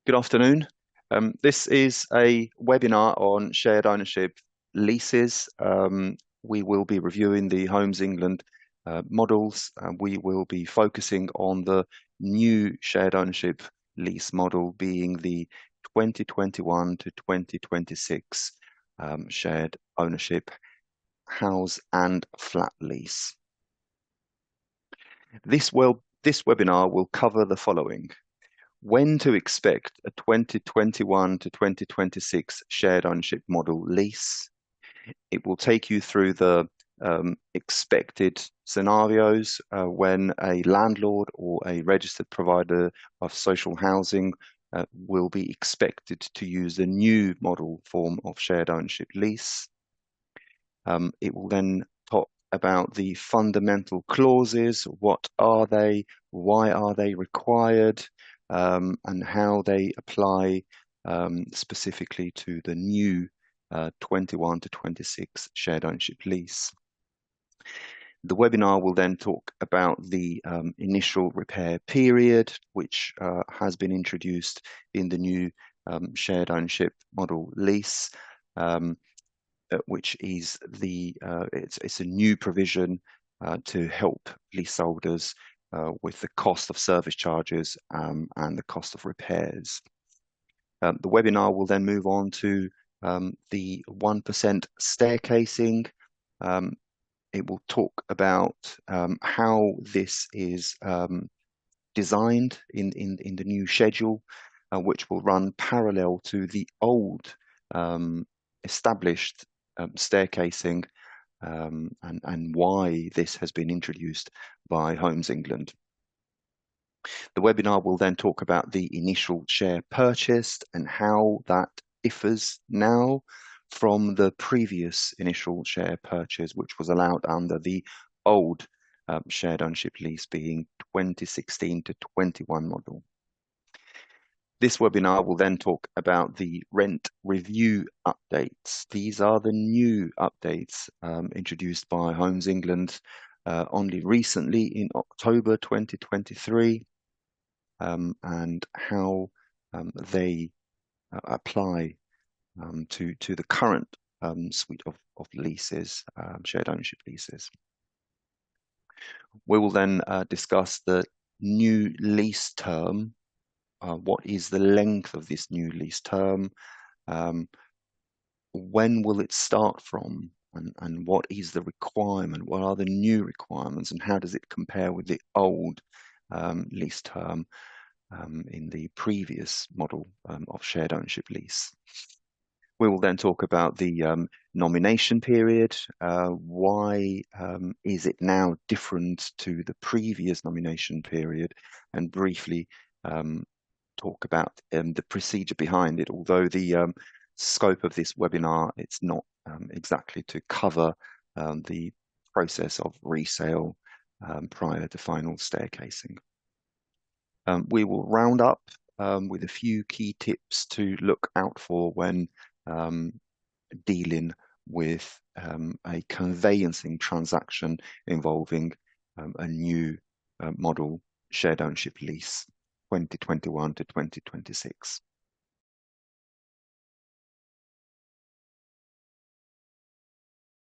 Good afternoon. This is a webinar on shared ownership leases. We will be reviewing the Homes England models, and we will be focusing on the new shared ownership lease model being the 2021 to 2026 shared ownership house and flat lease. This webinar will cover the following: when to expect a 2021 to 2026 shared ownership model lease. It will take you through the expected scenarios when a landlord or a registered provider of social housing will be expected to use the new model form of shared ownership lease. It will then talk about the fundamental clauses. What are they? Why are they required? And how they apply specifically to the new 21 to 26 shared ownership lease. The webinar will then talk about the initial repair period, which has been introduced in the new shared ownership model lease, which is it's a new provision to help leaseholders with the cost of service charges and the cost of repairs. The webinar will then move on to the 1% staircasing. It will talk about how this is designed in the new schedule, which will run parallel to the old established staircasing, and why this has been introduced by Homes England. The webinar will then talk about the initial share purchased and how that differs now from the previous initial share purchase, which was allowed under the old shared ownership lease being 2016 to 21 model. This webinar will then talk about the rent review updates. These are the new updates introduced by Homes England only recently in October 2023, and how they apply to the current suite of leases, shared ownership leases. We will then discuss the new lease term. What is the length of this new lease term? When will it start from? And what is the requirement? What are the new requirements? And how does it compare with the old lease term in the previous model of shared ownership lease? We will then talk about the nomination period. Why is it now different to the previous nomination period? And briefly talk about the procedure behind it. Although the scope of this webinar, it's not exactly to cover the process of resale prior to final staircasing. We will round up with a few key tips to look out for when dealing with a conveyancing transaction involving a new model shared ownership lease 2021 to 2026.